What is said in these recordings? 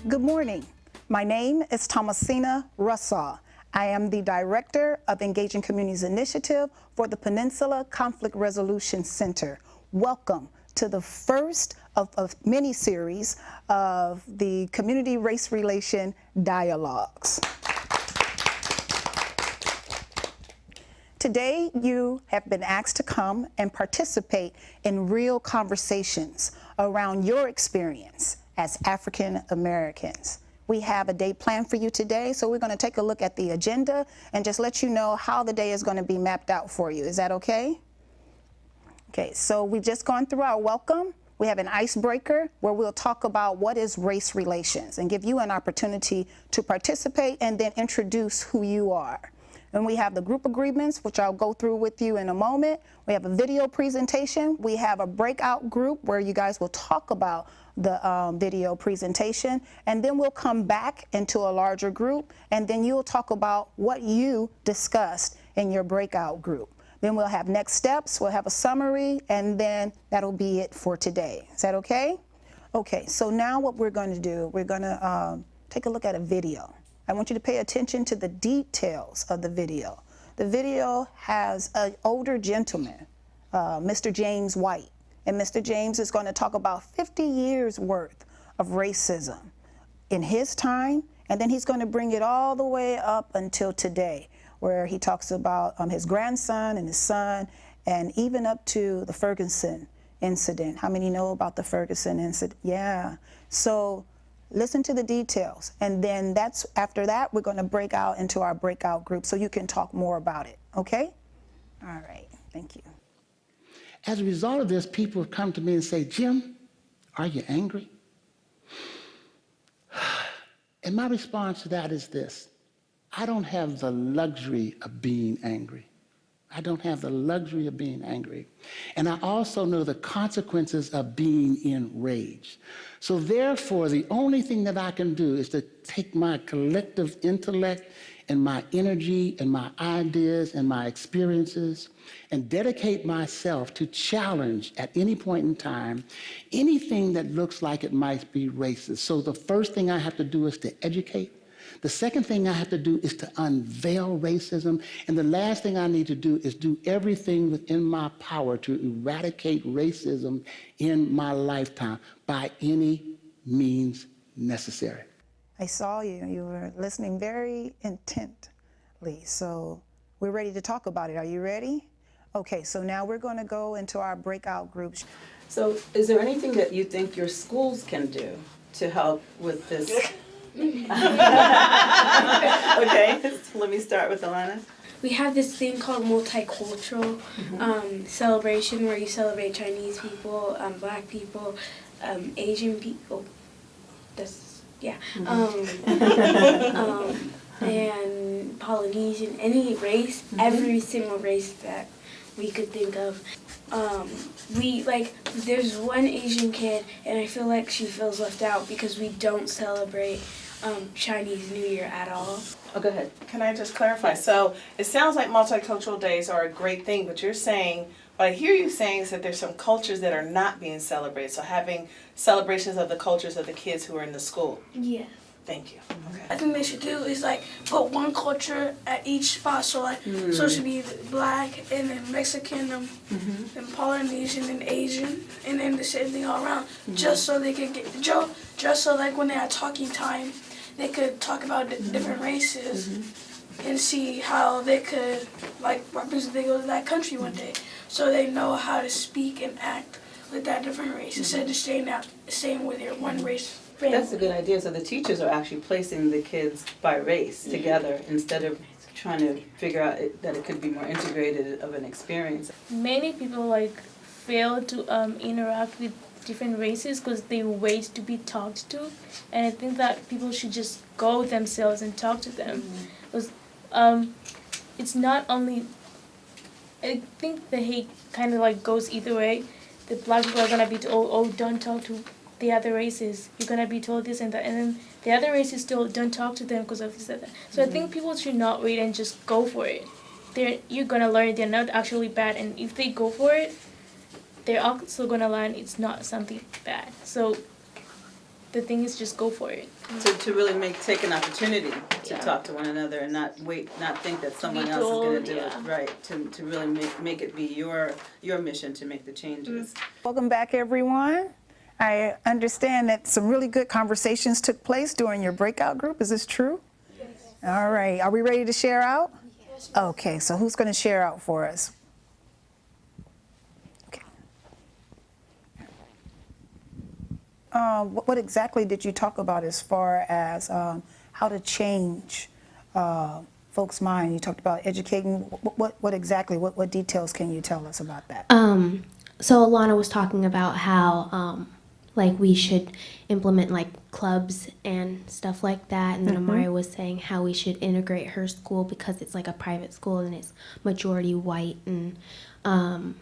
Good morning. My name is Thomasina Russaw. I am the Director of Engaging Communities Initiative for the Peninsula Conflict Resolution Center. Welcome to the first of a mini-series of the Community Race Relation Dialogues. Today, you have been asked to come and participate in real conversations around your experience as African Americans. We have a day planned for you today, so we're going to take a look at the agenda and just let you know how the day is going to be mapped out for you. Is that okay? Okay, so we've just gone through our welcome. We have an icebreaker where we'll talk about what is race relations and give you an opportunity to participate and then introduce who you are. And we have the group agreements, which I'll go through with you in a moment. We have a video presentation. We have a breakout group where you guys will talk about the video presentation, and then we'll come back into a larger group, and then you'll talk about what you discussed in your breakout group. Then we'll have next steps, we'll have a summary, and then that'll be it for today. Is that okay? Okay, so now what we're going to do, we're going to take a look at a video. I want you to pay attention to the details of the video. The video has an older gentleman, Mr. James White, and Mr. James is going to talk about 50 years worth of racism in his time, and then he's going to bring it all the way up until today, where he talks about his grandson and his son, and even up to the Ferguson incident. How many know about the Ferguson incident? Yeah. So listen to the details, and then after that, we're going to break out into our breakout group so you can talk more about it, okay? All right, thank you. As a result of this, people have come to me and say, Jim, are you angry? And my response to that is this: I don't have the luxury of being angry. I don't have the luxury of being angry. And I also know the consequences of being enraged. So therefore, the only thing that I can do is to take my collective intellect and my energy and my ideas and my experiences and dedicate myself to challenge at any point in time anything that looks like it might be racist. So the first thing I have to do is to educate. The second thing I have to do is to unveil racism. And the last thing I need to do is do everything within my power to eradicate racism in my lifetime by any means necessary. I saw you. You were listening very intently. So we're ready to talk about it. Are you ready? Okay, so now we're going to go into our breakout groups. So is there anything that you think your schools can do to help with this? Okay, let me start with Alana. We have this thing called multicultural celebration where you celebrate Chinese people, Black people, Asian people. And Polynesian, any race, every single race that we could think of. There's one Asian kid, and I feel like she feels left out because we don't celebrate Chinese New Year at all. Oh, go ahead. Can I just clarify? So it sounds like multicultural days are a great thing, but you're saying, what I hear you saying is that there's some cultures that are not being celebrated. So having celebrations of the cultures of the kids who are in the school. Yeah. Thank you. Okay. I think they should do is put one culture at each spot. So so it should be Black and then Mexican and Polynesian and Asian and then the same thing all around. Just so they could just so when they had talking time, they could talk about different races and see how they could represent. They go to that country one day, so they know how to speak and act with that different race instead of staying with their one race. That's a good idea. So the teachers are actually placing the kids by race together instead of trying to figure out that it could be more integrated of an experience. Many people fail to interact with different races because they wait to be talked to, and I think that people should just go themselves and talk to them. Because it's not only, I think the hate kind of goes either way. The Black people are gonna be told, oh, don't talk to the other races. You're gonna be told this and that, and then the other races still don't talk to them because of this and that. So I think people should not wait and just go for it. You're gonna learn they're not actually bad, and if they go for it, they're also gonna learn it's not something bad. So the thing is just go for it. To really take an opportunity to Yeah. talk to one another and not think that someone be else is going told, to do it. yeah. Right. To really make it be your mission to make the changes. Welcome back, everyone. I understand that some really good conversations took place during your breakout group. Is this true? Yes. All right. Are we ready to share out? Yes. Okay, so who's going to share out for us? Okay. What exactly did you talk about as far as how to change folks' mind? You talked about educating. What exactly? What details can you tell us about that? So Alana was talking about how like we should implement like clubs and stuff like that, and then Amari was saying how we should integrate her school because it's like a private school and it's majority white, and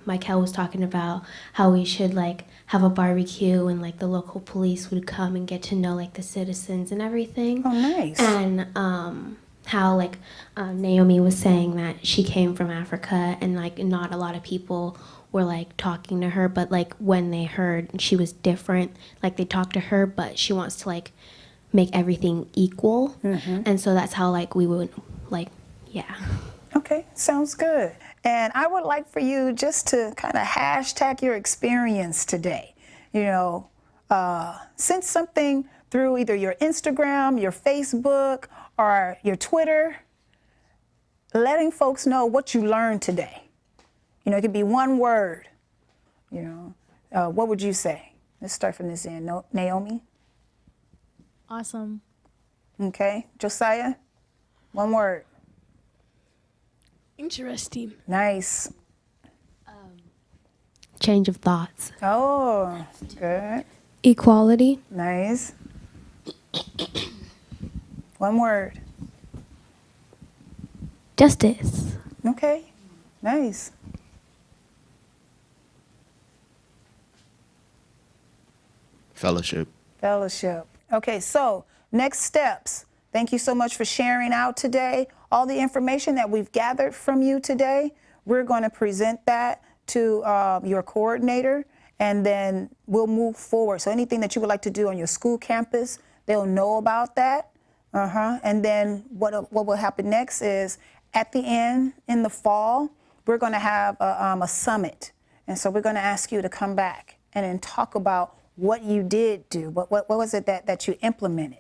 Michael was talking about how we should like have a barbecue and like the local police would come and get to know like the citizens and everything. Oh, nice. And how like Naomi was saying that she came from Africa and like not a lot of people were like talking to her, but like when they heard she was different, like they talked to her, but she wants to like make everything equal. And so that's how like we would like, yeah. Okay, sounds good. And I would like for you just to kind of hashtag your experience today. You know, send something through either your Instagram, your Facebook, or your Twitter, letting folks know what you learned today. You know, it could be one word. You know, what would you say? Let's start from this end. Naomi? Awesome. Okay. Josiah? One word. Interesting. Nice. Change of thoughts. Oh, good. Equality. Nice. One word. Justice. Okay. Nice. Fellowship. Fellowship. Okay, so next steps. Thank you so much for sharing out today. All the information that we've gathered from you today, we're going to present that to your coordinator, and then we'll move forward. So anything that you would like to do on your school campus, they'll know about that. And then what will happen next is at the end, in the fall, we're going to have a summit. And so we're going to ask you to come back and then talk about what you did do. What was it that you implemented?